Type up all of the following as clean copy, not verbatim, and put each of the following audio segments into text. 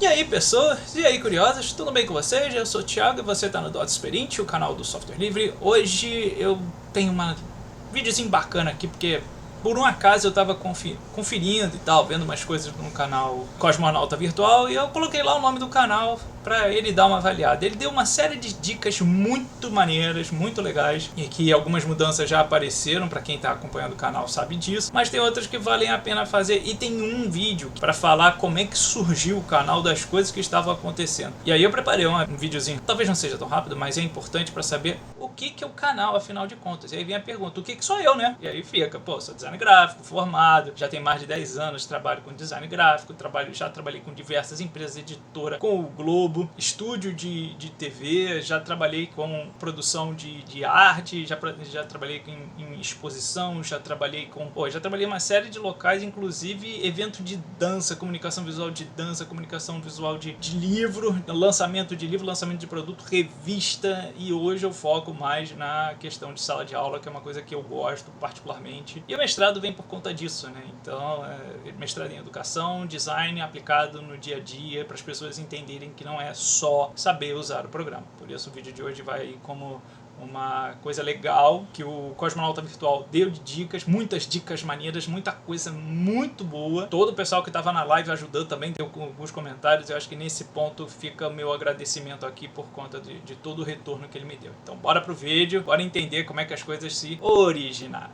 E aí pessoas, e aí curiosos, tudo bem com vocês? Eu sou o Thiago e você está no Dota Esperint, o canal do software livre. Hoje eu tenho um videozinho bacana aqui, porque por um acaso eu estava conferindo e tal, vendo umas coisas no canal Cosmonauta Virtual, e eu coloquei lá o nome do canal para ele dar uma avaliada. Ele deu uma série de dicas muito maneiras, muito legais, e que algumas mudanças já apareceram, para quem está acompanhando o canal sabe disso, mas tem outras que valem a pena fazer, e tem um vídeo para falar como é que surgiu o canal, das coisas que estavam acontecendo. E aí eu preparei um videozinho, talvez não seja tão rápido, mas é importante para saber o que é o canal, afinal de contas. E aí vem a pergunta, o que sou eu, né? E aí fica, pô, sou design gráfico, formado, já tem mais de 10 anos, trabalho com design gráfico, já trabalhei com diversas empresas, editora, com o Globo, estúdio de TV, já trabalhei com produção de arte, já trabalhei em exposição, já trabalhei em uma série de locais, inclusive evento de dança, comunicação visual de dança, comunicação visual de livro, lançamento de livro, lançamento de produto, revista, e hoje eu foco mais na questão de sala de aula, que é uma coisa que eu gosto particularmente. E o mestrado vem por conta disso, né? Então, mestrado em educação, design aplicado no dia a dia, para as pessoas entenderem que não é só saber usar o programa. Por isso o vídeo de hoje vai como uma coisa legal que o Cosmonauta Virtual deu de dicas, muitas dicas maneiras, muita coisa muito boa. Todo o pessoal que estava na live ajudando também, deu alguns comentários. Eu acho que nesse ponto fica o meu agradecimento aqui por conta de todo o retorno que ele me deu. Então bora pro vídeo, bora entender como é que as coisas se originaram.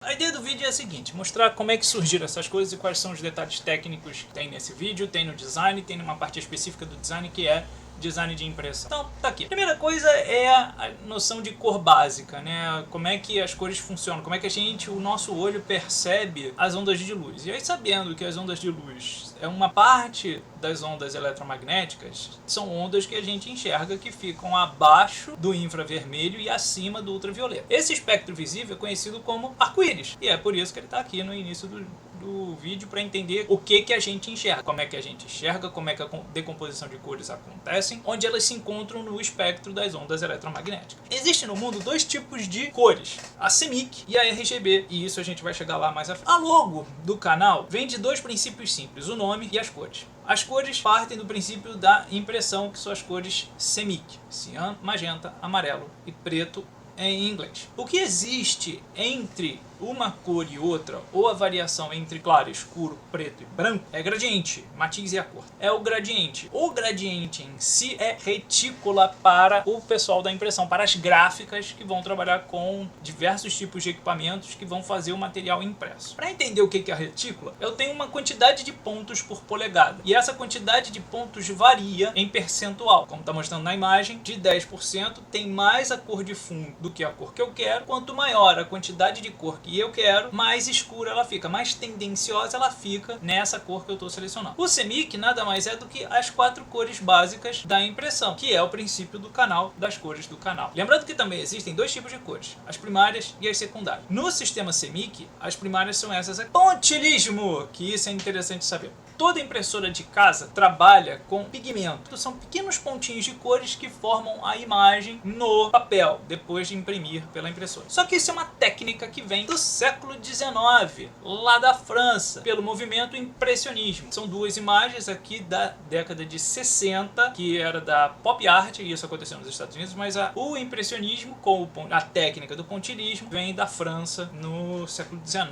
A ideia do vídeo é a seguinte, mostrar como é que surgiram essas coisas e quais são os detalhes técnicos que tem nesse vídeo, tem no design, tem numa parte específica do design que é design de impressão. Então, tá aqui. A primeira coisa é a noção de cor básica, né? Como é que as cores funcionam, como é que o nosso olho percebe as ondas de luz. E aí, sabendo que as ondas de luz é uma parte das ondas eletromagnéticas, são ondas que a gente enxerga que ficam abaixo do infravermelho e acima do ultravioleta. Esse espectro visível é conhecido como arco-íris, e é por isso que ele está aqui no início do vídeo, para entender o que a gente enxerga, como é que a gente enxerga, como é que a decomposição de cores acontece, onde elas se encontram no espectro das ondas eletromagnéticas. Existem no mundo dois tipos de cores, a CMYK e a RGB, e isso a gente vai chegar lá mais à frente. A logo do canal vem de dois princípios simples, o nome e as cores. As cores partem do princípio da impressão, que são as cores CMYK, cian, magenta, amarelo e preto em inglês. O que existe entre uma cor e outra, ou a variação entre claro, escuro, preto e branco, é gradiente, matiz e a cor. É o gradiente. O gradiente em si é retícula para o pessoal da impressão, para as gráficas que vão trabalhar com diversos tipos de equipamentos que vão fazer o material impresso. Para entender o que é a retícula, eu tenho uma quantidade de pontos por polegada. E essa quantidade de pontos varia em percentual. Como está mostrando na imagem, de 10% tem mais a cor de fundo do que a cor que eu quero. Quanto maior a quantidade de cor que eu quero, mais escura ela fica, mais tendenciosa ela fica nessa cor que eu estou selecionando. O CMYK nada mais é do que as 4 cores básicas da impressão, que é o princípio do canal, das cores do canal. Lembrando que também existem dois tipos de cores, as primárias e as secundárias. No sistema CMYK, as primárias são essas aqui. Pontilismo, que isso é interessante saber. Toda impressora de casa trabalha com pigmento. São pequenos pontinhos de cores que formam a imagem no papel, depois de imprimir pela impressora. Só que isso é uma técnica que vem do século XIX, lá da França, pelo movimento impressionismo. São duas imagens aqui da década de 60, que era da pop art, e isso aconteceu nos Estados Unidos, mas o impressionismo, com a técnica do pontilhismo, vem da França no século XIX.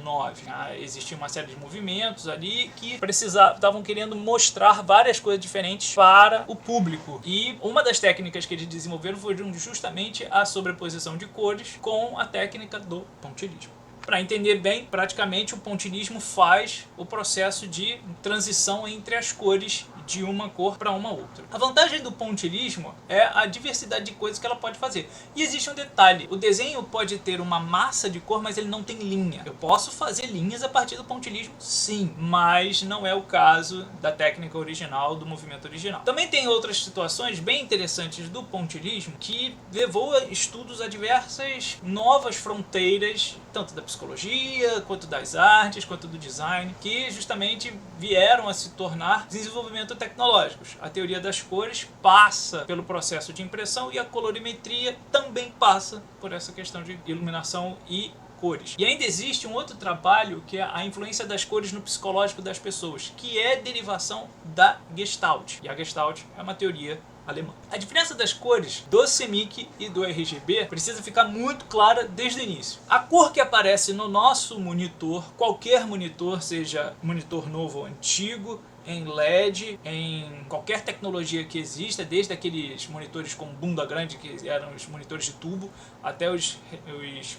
Existia uma série de movimentos ali que estavam querendo mostrar várias coisas diferentes para o público. E uma das técnicas que eles desenvolveram foi justamente a sobreposição de cores com a técnica do pontilhismo. Para entender bem, praticamente o pontilhismo faz o processo de transição entre as cores de uma cor para uma outra. A vantagem do pontilhismo é a diversidade de coisas que ela pode fazer. E existe um detalhe, o desenho pode ter uma massa de cor, mas ele não tem linha. Eu posso fazer linhas a partir do pontilhismo, sim, mas não é o caso da técnica original, do movimento original. Também tem outras situações bem interessantes do pontilhismo que levou a estudos a diversas novas fronteiras, tanto da psicologia psicologia, quanto das artes, quanto do design, que justamente vieram a se tornar desenvolvimento tecnológicos. A teoria das cores passa pelo processo de impressão e a colorimetria também passa por essa questão de iluminação e cores. E ainda existe um outro trabalho que é a influência das cores no psicológico das pessoas, que é derivação da Gestalt. E a Gestalt é uma teoria alemã. A diferença das cores do CMYK e do RGB precisa ficar muito clara desde o início. A cor que aparece no nosso monitor, qualquer monitor, seja monitor novo ou antigo, em LED, em qualquer tecnologia que exista, desde aqueles monitores com bunda grande, que eram os monitores de tubo, até os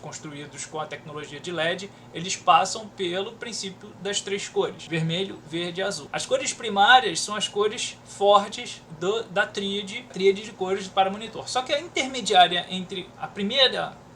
construídos com a tecnologia de LED, eles passam pelo princípio das três cores: vermelho, verde e azul. As cores primárias são as cores fortes da tríade de cores para monitor. Só que a intermediária entre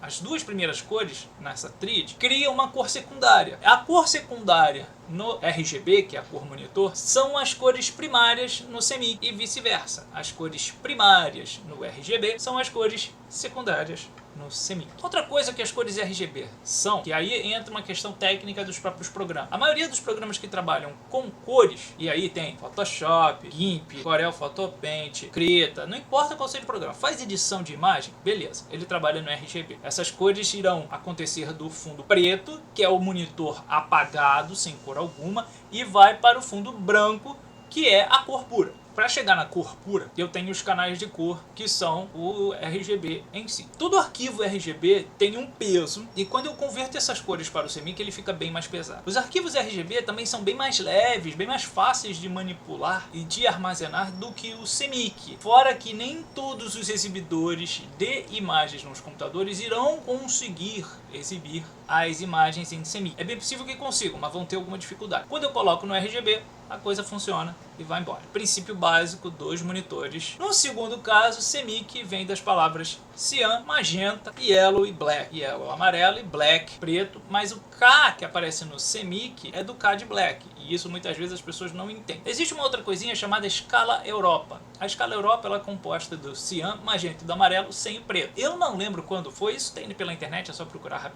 as duas primeiras cores nessa tríade cria uma cor secundária. A cor secundária no RGB, que é a cor monitor, são as cores primárias no CMYK e vice-versa. As cores primárias no RGB são as cores secundárias no CMYK. Outra coisa que as cores RGB são, que aí entra uma questão técnica dos próprios programas. A maioria dos programas que trabalham com cores, e aí tem Photoshop, GIMP, Corel Photopaint, Krita, não importa qual seja o programa, faz edição de imagem, beleza, ele trabalha no RGB. Essas cores irão acontecer do fundo preto, que é o monitor apagado, sem cor alguma, e vai para o fundo branco, que é a cor pura. Para chegar na cor pura, eu tenho os canais de cor, que são o RGB em si. Todo arquivo RGB tem um peso, e quando eu converto essas cores para o CMYK, ele fica bem mais pesado. Os arquivos RGB também são bem mais leves, bem mais fáceis de manipular e de armazenar do que o CMYK. Fora que nem todos os exibidores de imagens nos computadores irão conseguir exibir as imagens em CMYK. É bem possível que consigam, mas vão ter alguma dificuldade. Quando eu coloco no RGB, a coisa funciona e vai embora. Princípio básico dos monitores. No segundo caso, CMYK vem das palavras cian, magenta, yellow e black. Yellow amarelo e black preto, mas o K que aparece no CMYK é do K de black, e isso muitas vezes as pessoas não entendem. Existe uma outra coisinha chamada escala Europa. A escala Europa ela é composta do cian, magenta e do amarelo sem o preto. Eu não lembro quando foi, isso tem pela internet, é só procurar.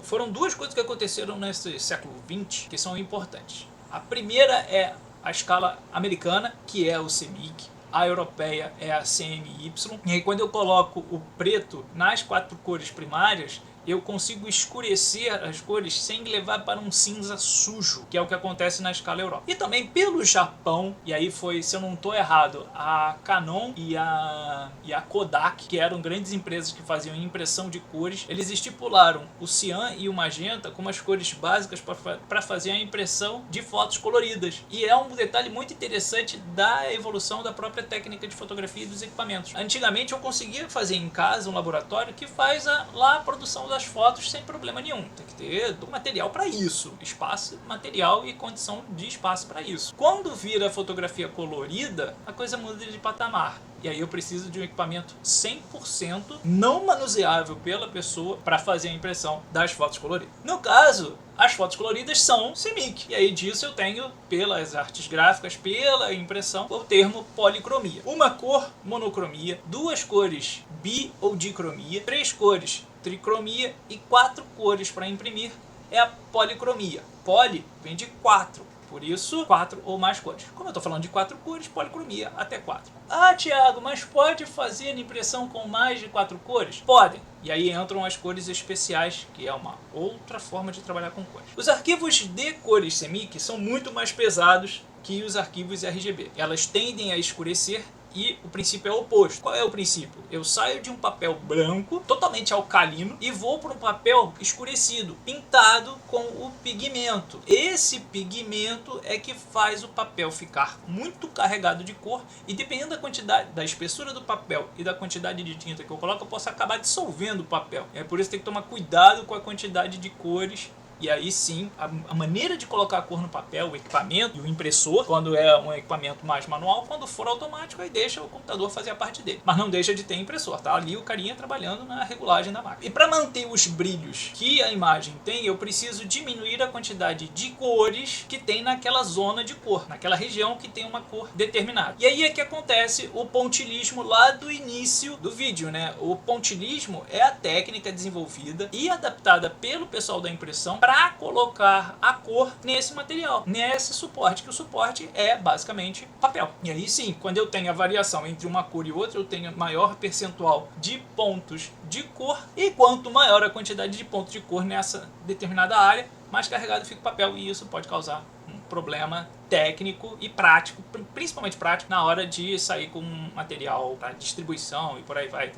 Foram duas coisas que aconteceram nesse século XX que são importantes. A primeira é a escala americana, que é o CMYK. A europeia é a CMY. E aí quando eu coloco o preto nas quatro cores primárias, eu consigo escurecer as cores sem levar para um cinza sujo, que é o que acontece na escala Europa. E também pelo Japão, e aí foi, se eu não estou errado, a Canon e a Kodak, que eram grandes empresas que faziam impressão de cores, eles estipularam o cian e o magenta como as cores básicas para fazer a impressão de fotos coloridas. E é um detalhe muito interessante da evolução da própria técnica de fotografia e dos equipamentos. Antigamente eu conseguia fazer em casa um laboratório que faz lá a produção das fotos sem problema nenhum. Tem que ter material para isso, espaço, material e condição de espaço para isso. Quando vira fotografia colorida, a coisa muda de patamar. E aí eu preciso de um equipamento 100% não manuseável pela pessoa para fazer a impressão das fotos coloridas. No caso, as fotos coloridas são CMYK. E aí disso eu tenho, pelas artes gráficas, pela impressão, o termo policromia. Uma cor, monocromia, duas cores, bi ou dicromia, três cores, tricromia e quatro cores para imprimir é a policromia. Poli vem de quatro. Por isso, 4 ou mais cores. Como eu estou falando de 4 cores, policromia até 4. Ah, Thiago, mas pode fazer impressão com mais de 4 cores? Podem. E aí entram as cores especiais, que é uma outra forma de trabalhar com cores. Os arquivos de cores CMYK são muito mais pesados que os arquivos RGB. Elas tendem a escurecer e o princípio é o oposto. Qual é o princípio? Eu saio de um papel branco, totalmente alcalino, e vou para um papel escurecido, pintado com o pigmento. Esse pigmento é que faz o papel ficar muito carregado de cor, e dependendo da quantidade, da espessura do papel e da quantidade de tinta que eu coloco, eu posso acabar dissolvendo o papel. É por isso que tem que tomar cuidado com a quantidade de cores E aí sim, a maneira de colocar a cor no papel, o equipamento e o impressor, quando é um equipamento mais manual, quando for automático, aí deixa o computador fazer a parte dele. Mas não deixa de ter impressor, tá ali o carinha trabalhando na regulagem da máquina. E para manter os brilhos que a imagem tem, eu preciso diminuir a quantidade de cores que tem naquela zona de cor, naquela região que tem uma cor determinada. E aí é que acontece o pontilhismo lá do início do vídeo, né? O pontilhismo é a técnica desenvolvida e adaptada pelo pessoal da impressão para colocar a cor nesse material, nesse suporte, que o suporte é basicamente papel. E aí sim, quando eu tenho a variação entre uma cor e outra, eu tenho maior percentual de pontos de cor, e quanto maior a quantidade de pontos de cor nessa determinada área, mais carregado fica o papel, e isso pode causar um problema técnico e prático, principalmente prático, na hora de sair com material para distribuição e por aí vai.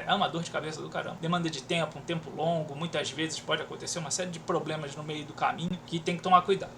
É uma dor de cabeça do caramba. Demanda de tempo, um tempo longo, muitas vezes pode acontecer uma série de problemas no meio do caminho que tem que tomar cuidado.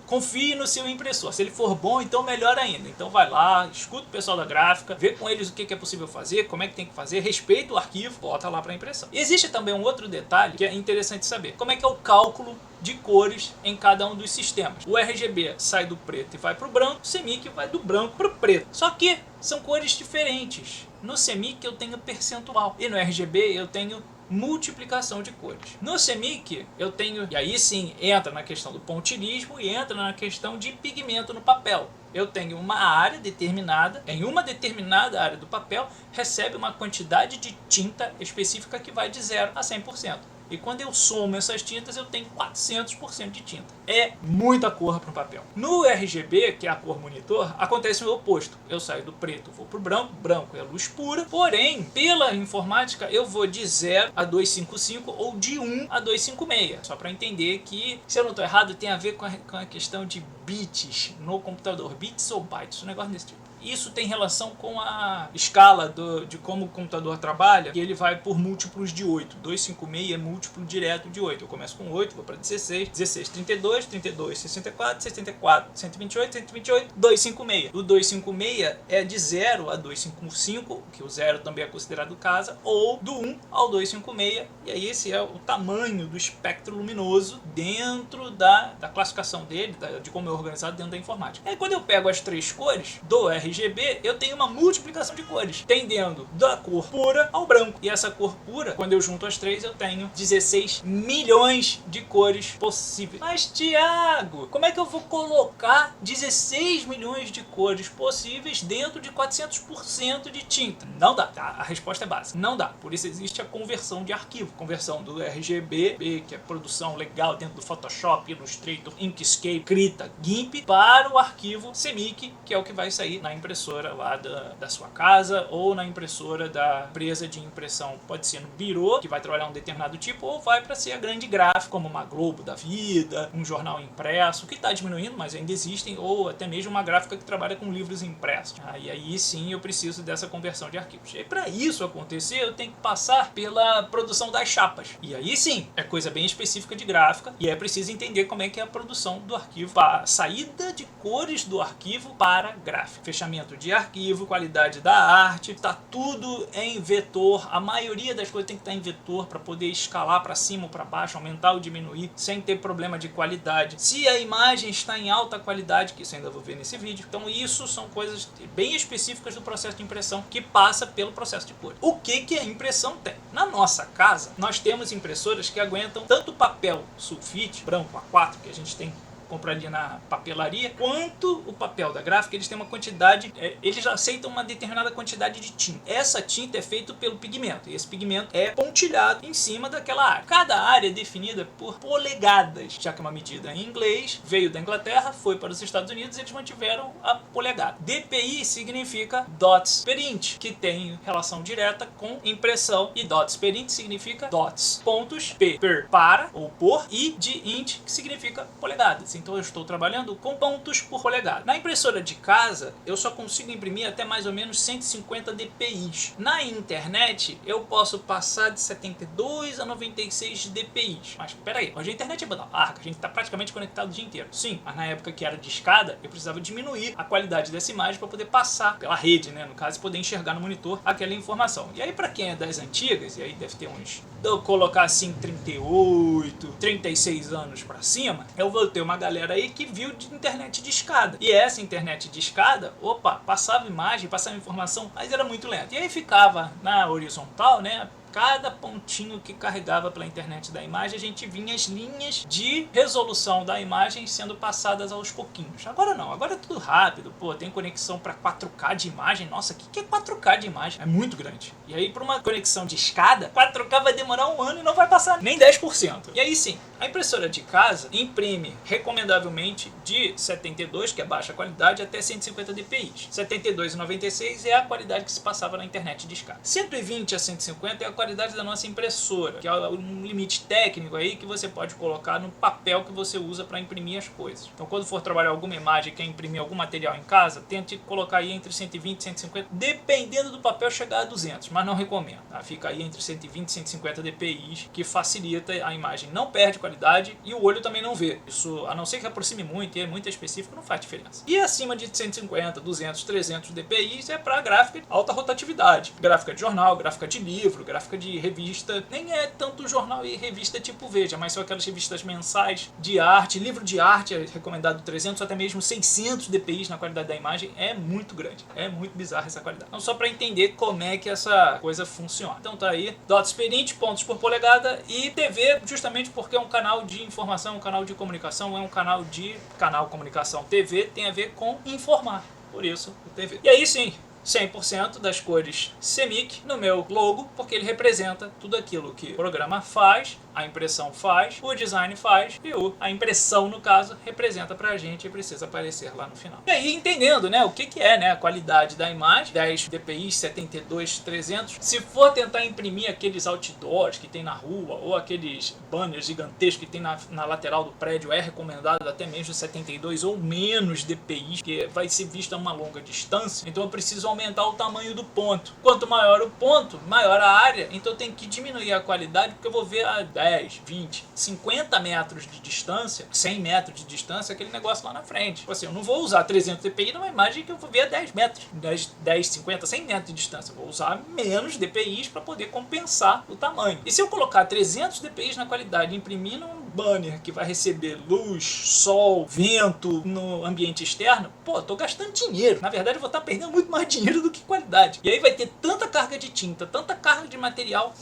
Confie no seu impressor. Se ele for bom, então melhor ainda. Então vai lá, escuta o pessoal da gráfica, vê com eles o que é possível fazer, como é que tem que fazer, respeita o arquivo, bota lá para impressão. Existe também um outro detalhe que é interessante saber. Como é que é o cálculo de cores em cada um dos sistemas. O RGB sai do preto e vai para o branco, o CMYK vai do branco para o preto. Só que são cores diferentes. No CMYK eu tenho percentual e no RGB eu tenho multiplicação de cores. No CMYK eu tenho, e aí sim entra na questão do pontilhismo e entra na questão de pigmento no papel. Eu tenho uma área determinada, em uma determinada área do papel recebe uma quantidade de tinta específica que vai de 0 a 100%. E quando eu somo essas tintas, eu tenho 400% de tinta. É muita cor para o papel. No RGB, que é a cor monitor, acontece o oposto. Eu saio do preto, vou para o branco. Branco é luz pura. Porém, pela informática, eu vou de 0 a 255 ou de 1 a 256. Só para entender que, se eu não estou errado, tem a ver com a questão de bits no computador. Bits ou bytes, um negócio desse tipo. Isso tem relação com a escala de como o computador trabalha, e ele vai por múltiplos de 8. 256 é múltiplo direto de 8. Eu começo com 8, vou para 16, 16, 32, 32, 64, 64, 128, 128, 256. O 256 é de 0 a 255, que o 0 também é considerado casa, ou do 1 ao 256, e aí esse é o tamanho do espectro luminoso dentro da classificação dele, de como é organizado dentro da informática. Aí quando eu pego as três cores do RGB, eu tenho uma multiplicação de cores, tendendo da cor pura ao branco. E essa cor pura, quando eu junto as três, eu tenho 16 milhões de cores possíveis. Mas, Thiago, como é que eu vou colocar 16 milhões de cores possíveis dentro de 400% de tinta? Não dá, tá? A resposta é básica. Não dá. Por isso existe a conversão de arquivo. Conversão do RGB, que é produção legal dentro do Photoshop, Illustrator, Inkscape, Krita, GIMP, para o arquivo CMYK, que é o que vai sair na impressora lá da sua casa ou na impressora da empresa de impressão. Pode ser no birô, que vai trabalhar um determinado tipo, ou vai para ser a grande gráfica, como uma Globo da vida, um jornal impresso, que está diminuindo, mas ainda existem, ou até mesmo uma gráfica que trabalha com livros impressos. E aí sim eu preciso dessa conversão de arquivos. E para isso acontecer, eu tenho que passar pela produção das chapas. E aí sim, é coisa bem específica de gráfica, e é preciso entender como é que é a produção do arquivo, a saída de cores do arquivo para gráfica. Fechamento de arquivo, qualidade da arte, está tudo em vetor. A maioria das coisas tem que estar em vetor para poder escalar para cima ou para baixo, aumentar ou diminuir, sem ter problema de qualidade. Se a imagem está em alta qualidade, que isso ainda vou ver nesse vídeo, então isso são coisas bem específicas do processo de impressão que passa pelo processo de cores. O que a impressão tem? Na nossa casa, nós temos impressoras que aguentam tanto papel sulfite, branco A4, que a gente tem compraria na papelaria, quanto o papel da gráfica, eles têm uma quantidade, eles aceitam uma determinada quantidade de tinta. Essa tinta é feita pelo pigmento, e esse pigmento é pontilhado em cima daquela área. Cada área é definida por polegadas, já que é uma medida em inglês, veio da Inglaterra, foi para os Estados Unidos e eles mantiveram a polegada. DPI significa dots per inch, que tem relação direta com impressão, e dots per inch significa dots, pontos, P per para, ou por, e de inch, que significa polegadas. dps, então eu estou trabalhando com pontos por polegada. Na impressora de casa, eu só consigo imprimir até mais ou menos 150 dpi. Na internet, eu posso passar de 72 a 96 dpi. Mas peraí, hoje a internet é banda larga, a gente está praticamente conectado o dia inteiro. Sim, mas na época que era de escada, eu precisava diminuir a qualidade dessa imagem para poder passar pela rede, né? No caso, poder enxergar no monitor aquela informação. E aí, para quem é das antigas, e aí deve ter uns, eu colocar assim 38, 36 anos para cima, eu vou ter uma galera aí que viu de internet de escada. E essa internet de escada, opa, passava imagem, passava informação, mas era muito lento. E aí ficava na horizontal, né? Cada pontinho que carregava pela internet da imagem, a gente vinha as linhas de resolução da imagem sendo passadas aos pouquinhos. Agora não, agora é tudo rápido. Pô, tem conexão para 4K de imagem. Nossa, o que é 4K de imagem? É muito grande. E aí, para uma conexão de escada, 4K vai demorar um ano e não vai passar nem 10%. E aí sim, a impressora de casa imprime recomendavelmente de 72, que é baixa qualidade, até 150 dpi. 72 e 96 é a qualidade que se passava na internet de escada. 120 a 150 é a qualidade da nossa impressora, que é um limite técnico aí que você pode colocar no papel que você usa para imprimir as coisas. Então, quando for trabalhar alguma imagem e quer imprimir algum material em casa, tente colocar aí entre 120 e 150, dependendo do papel chegar a 200, mas não recomendo. Tá? Fica aí entre 120 e 150 dpi, que facilita a imagem, não perde qualidade e o olho também não vê. Isso, a não ser que aproxime muito e é muito específico, não faz diferença. E acima de 150, 200, 300 dpi é para gráfica de alta rotatividade, gráfica de jornal, gráfica de livro, gráfica de revista, nem é tanto jornal e revista tipo Veja, mas são aquelas revistas mensais de arte, livro de arte é recomendado 300 até mesmo 600 dpi na qualidade da imagem, é muito grande, é muito bizarra essa qualidade. Então só para entender como é que essa coisa funciona. Então tá aí, Dots Perint, pontos por polegada e TV, justamente porque é um canal de informação, um canal de comunicação, é um canal comunicação. TV tem a ver com informar, por isso o TV. E aí sim, 100% das cores CMYK no meu logo, porque ele representa tudo aquilo que o programa faz, a impressão faz, o design faz e a impressão, no caso, representa pra gente e precisa aparecer lá no final. E aí, entendendo, né, o que é, né, a qualidade da imagem, 10 dpi, 72, 300, se for tentar imprimir aqueles outdoors que tem na rua ou aqueles banners gigantescos que tem na lateral do prédio, é recomendado até mesmo 72 ou menos dpi, que vai ser visto a uma longa distância, então eu preciso aumentar o tamanho do ponto. Quanto maior o ponto, maior a área, então eu tenho que diminuir a qualidade, porque eu vou ver a 10, 20, 50 metros de distância, 100 metros de distância, aquele negócio lá na frente. Tipo assim, eu não vou usar 300 dpi numa imagem que eu vou ver a 10 metros, 10, 50, 100 metros de distância. Eu vou usar menos dpi para poder compensar o tamanho. E se eu colocar 300 dpi na qualidade e imprimir num banner que vai receber luz, sol, vento no ambiente externo, pô, tô gastando dinheiro. Na verdade, eu vou estar perdendo muito mais dinheiro do que qualidade. E aí vai ter tanta carga de tinta, tanta carga de material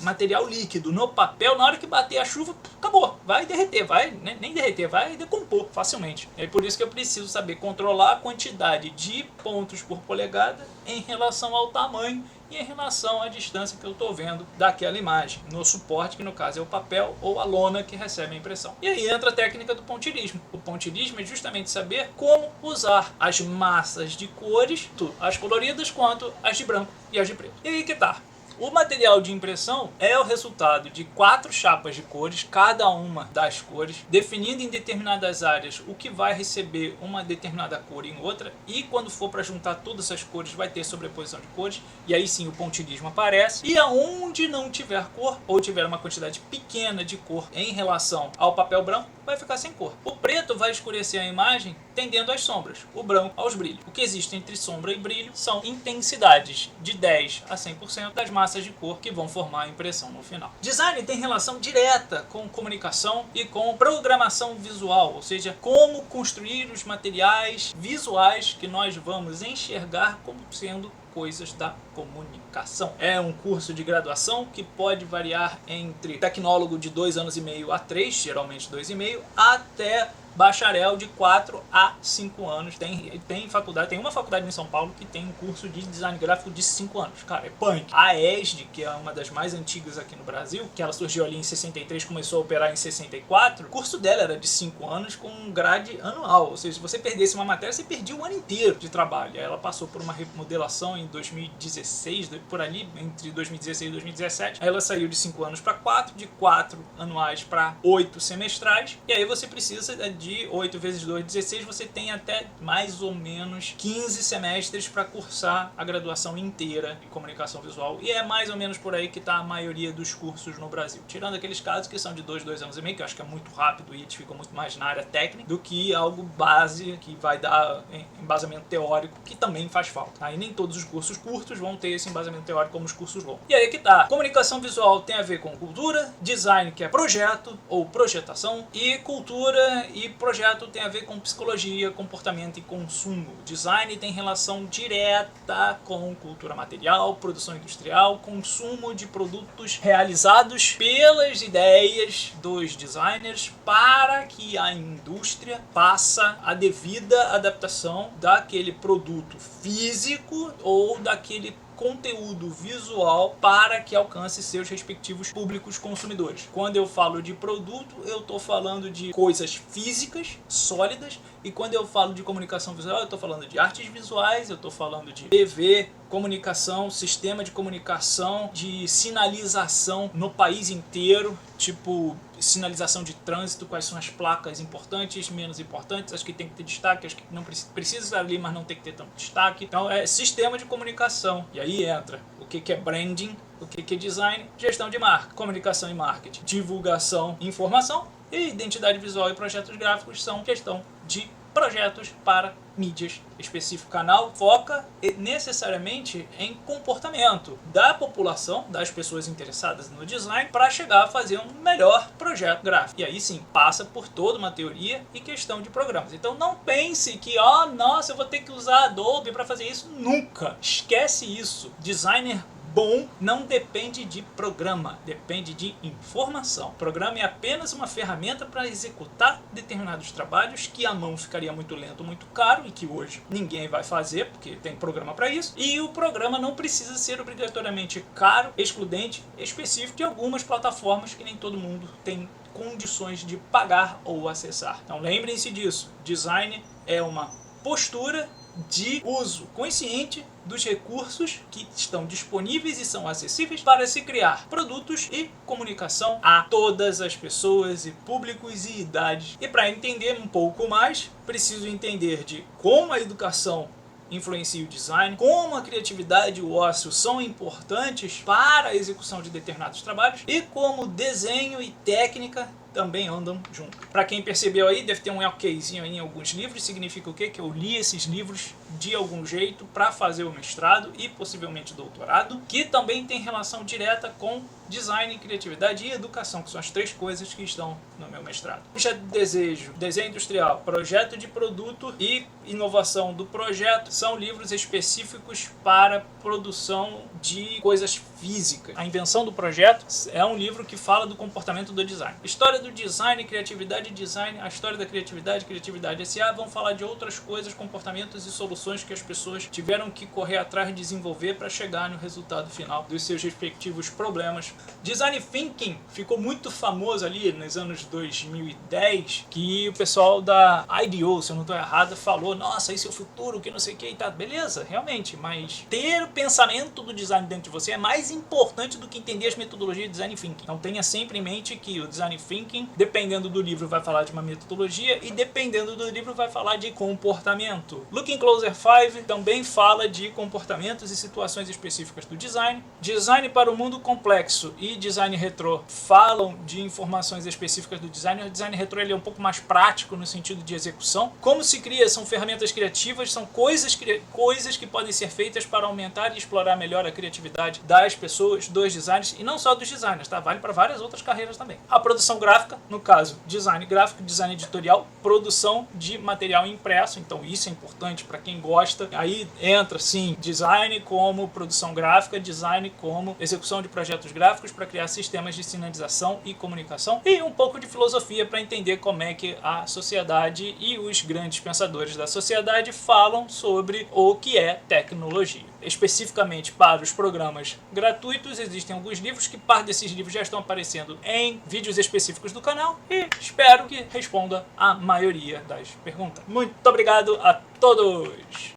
líquido no papel, na hora que bater a chuva, acabou. Vai derreter, vai, né? Nem derreter, vai decompor facilmente. É por isso que eu preciso saber controlar a quantidade de pontos por polegada em relação ao tamanho e em relação à distância que eu estou vendo daquela imagem, no suporte, que no caso é o papel ou a lona que recebe a impressão. E aí entra a técnica do pontilhismo. O pontilhismo é justamente saber como usar as massas de cores, tanto as coloridas quanto as de branco e as de preto. E aí que tá. O material de impressão é o resultado de 4 chapas de cores, cada uma das cores, definindo em determinadas áreas o que vai receber uma determinada cor em outra, e quando for para juntar todas essas cores vai ter sobreposição de cores, e aí sim o pontilhismo aparece, e aonde não tiver cor, ou tiver uma quantidade pequena de cor em relação ao papel branco, vai ficar sem cor. O preto vai escurecer a imagem tendendo às sombras, o branco aos brilhos. O que existe entre sombra e brilho são intensidades de 10 a 100% das massas de cor que vão formar a impressão no final. Design tem relação direta com comunicação e com programação visual, ou seja, como construir os materiais visuais que nós vamos enxergar como sendo coisas da comunicação. É um curso de graduação que pode variar entre tecnólogo de 2 anos e meio a 3, geralmente 2,5, até bacharel de 4 a 5 anos. Tem faculdade, tem uma faculdade em São Paulo que tem um curso de design gráfico de 5 anos. Cara, é punk. A ESD, que é uma das mais antigas aqui no Brasil, que ela surgiu ali em 63, começou a operar em 64, o curso dela era de 5 anos com um grade anual. Ou seja, se você perdesse uma matéria, você perdia o ano inteiro de trabalho. Aí ela passou por uma remodelação em 2016, por ali, entre 2016 e 2017. Aí ela saiu de 5 anos para 4, de 4 anuais para 8 semestrais. E aí você precisa de 8 vezes 2, 16, você tem até mais ou menos 15 semestres para cursar a graduação inteira em comunicação visual. E é mais ou menos por aí que está a maioria dos cursos no Brasil. Tirando aqueles casos que são de 2 anos e meio, que eu acho que é muito rápido e eles ficam muito mais na área técnica, do que algo base que vai dar embasamento teórico, que também faz falta. Aí nem todos os cursos curtos vão ter esse embasamento teórico como os cursos longos. E aí que tá. Comunicação visual tem a ver com cultura, design, que é projeto ou projetação, e cultura e projeto tem a ver com psicologia, comportamento e consumo. Design tem relação direta com cultura material, produção industrial, consumo de produtos realizados pelas ideias dos designers para que a indústria faça a devida adaptação daquele produto físico ou daquele conteúdo visual para que alcance seus respectivos públicos consumidores. Quando eu falo de produto, eu estou falando de coisas físicas, sólidas, e quando eu falo de comunicação visual, eu estou falando de artes visuais, eu estou falando de TV, comunicação, sistema de comunicação, de sinalização no país inteiro, tipo sinalização de trânsito, quais são as placas importantes, menos importantes, as que tem que ter destaque, as que não precisa estar ali, mas não tem que ter tanto destaque. Então é sistema de comunicação. E aí entra o que é branding, o que é design, gestão de marca, comunicação e marketing, divulgação, informação, e identidade visual e projetos gráficos são gestão de projetos para mídias específicas. O canal foca necessariamente em comportamento da população, das pessoas interessadas no design, para chegar a fazer um melhor projeto gráfico. E aí sim, passa por toda uma teoria e questão de programas. Então não pense que, nossa, eu vou ter que usar Adobe para fazer isso. Nunca! Esquece isso. Designer bom não depende de programa, depende de informação. O programa é apenas uma ferramenta para executar determinados trabalhos que a mão ficaria muito lento, muito caro e que hoje ninguém vai fazer porque tem programa para isso. E o programa não precisa ser obrigatoriamente caro, excludente, específico de algumas plataformas que nem todo mundo tem condições de pagar ou acessar. Então lembrem-se disso, design é uma postura de uso consciente dos recursos que estão disponíveis e são acessíveis para se criar produtos e comunicação a todas as pessoas e públicos e idades. E para entender um pouco mais, preciso entender de como a educação influencia o design, como a criatividade e o ócio são importantes para a execução de determinados trabalhos e como desenho e técnica também andam juntos. Para quem percebeu aí, deve ter um okzinho aí em alguns livros, significa o quê? Que eu li esses livros de algum jeito para fazer o mestrado e possivelmente doutorado, que também tem relação direta com design, criatividade e educação, que são as três coisas que estão no meu mestrado. Projeto de desejo, desenho industrial, projeto de produto e inovação do projeto são livros específicos para produção de coisas físicas. A invenção do projeto é um livro que fala do comportamento do design. História do design, criatividade e design, a história da criatividade, criatividade S.A. vão falar de outras coisas, comportamentos e soluções que as pessoas tiveram que correr atrás de desenvolver para chegar no resultado final dos seus respectivos problemas. Design Thinking ficou muito famoso ali nos anos 2010, que o pessoal da IDEO, se eu não estou errado, falou, nossa, esse é o futuro, que não sei o que e tá. Beleza, realmente, mas ter o pensamento do design dentro de você é mais importante do que entender as metodologias de Design Thinking. Então tenha sempre em mente que o Design Thinking, dependendo do livro, vai falar de uma metodologia e dependendo do livro vai falar de comportamento. Looking Closer 5 também fala de comportamentos e situações específicas do design. Design para o mundo complexo e design retrô falam de informações específicas do design. O design retrô ele é um pouco mais prático no sentido de execução. Como se cria são ferramentas criativas, são coisas que podem ser feitas para aumentar e explorar melhor a criatividade das pessoas, dos designers e não só dos designers, tá? Vale para várias outras carreiras também. A produção gráfica, no caso, design gráfico, design editorial, produção de material impresso, então isso é importante para quem gosta. Aí entra, sim, design como produção gráfica, design como execução de projetos gráficos para criar sistemas de sinalização e comunicação e um pouco de filosofia para entender como é que a sociedade e os grandes pensadores da sociedade falam sobre o que é tecnologia. Especificamente para os programas gratuitos, existem alguns livros que parte desses livros já estão aparecendo em vídeos específicos do canal e espero que responda a maioria das perguntas. Muito obrigado a todos!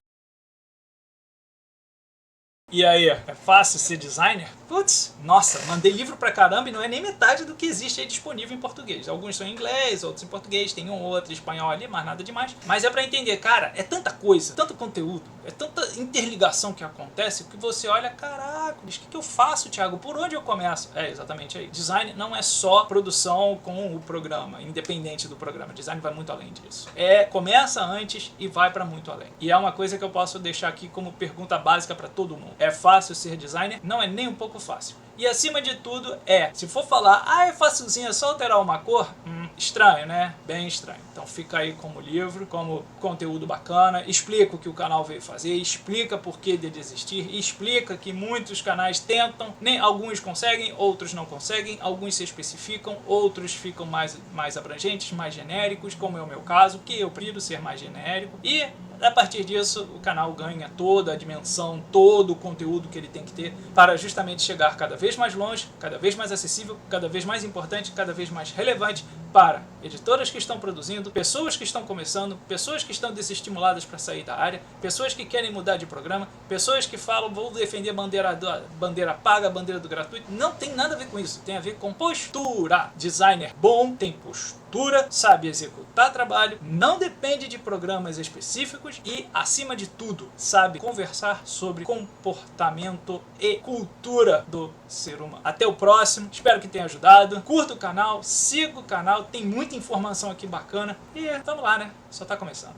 E aí, é fácil ser designer? Putz, nossa, mandei livro pra caramba e não é nem metade do que existe aí disponível em português. Alguns são em inglês, outros em português, tem um ou outro em espanhol ali, mas nada demais. Mas é pra entender, cara, é tanta coisa, tanto conteúdo, é tanta interligação que acontece que você olha, caraca, o que eu faço, Thiago? Por onde eu começo? É, exatamente aí. Design não é só produção com o programa, independente do programa. Design vai muito além disso. Começa antes e vai pra muito além. E é uma coisa que eu posso deixar aqui como pergunta básica pra todo mundo. É fácil ser designer? Não é nem um pouco fácil. E acima de tudo se for falar, é facilzinho, é só alterar uma cor, estranho, né? Bem estranho. Então fica aí como livro, como conteúdo bacana, explica o que o canal veio fazer, explica por que dele existir, explica que muitos canais tentam, nem alguns conseguem, outros não conseguem, alguns se especificam, outros ficam mais abrangentes, mais genéricos, como é o meu caso, que eu prefiro ser mais genérico, e a partir disso o canal ganha toda a dimensão, todo o conteúdo que ele tem que ter para justamente chegar cada vez mais longe, cada vez mais acessível, cada vez mais importante, cada vez mais relevante para editoras que estão produzindo, pessoas que estão começando, pessoas que estão desestimuladas para sair da área, pessoas que querem mudar de programa, pessoas que falam, vou defender bandeira paga, bandeira do gratuito. Não tem nada a ver com isso, tem a ver com postura. Designer bom tem postura, sabe executar trabalho, não depende de programas específicos e, acima de tudo, sabe conversar sobre comportamento e cultura do ser humano. Até o próximo, espero que tenha ajudado. Curta o canal, siga o canal, tem muita informação aqui bacana e vamos lá, né? Só tá começando.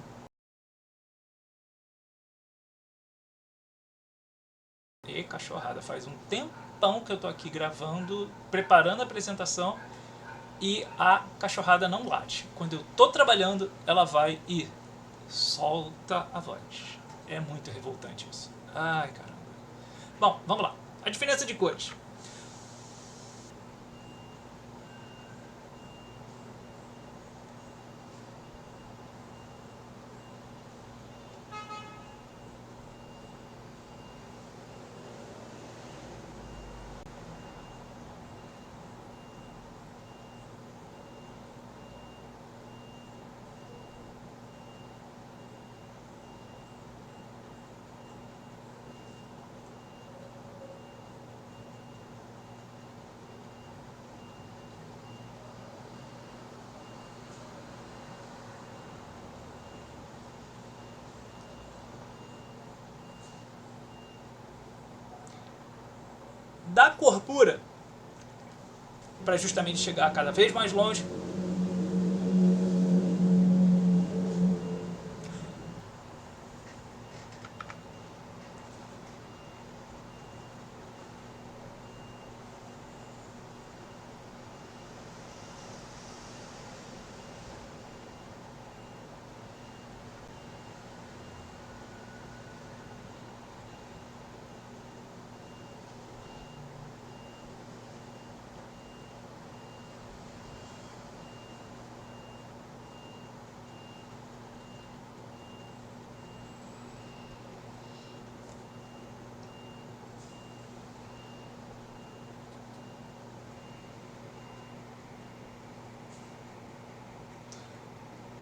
E cachorrada, faz um tempão que eu tô aqui gravando, preparando a apresentação e a cachorrada não late. Quando eu tô trabalhando, ela vai e solta a voz. É muito revoltante isso. Ai, caramba. Bom, vamos lá. A diferença de cores. Da cor pura, para justamente chegar cada vez mais longe,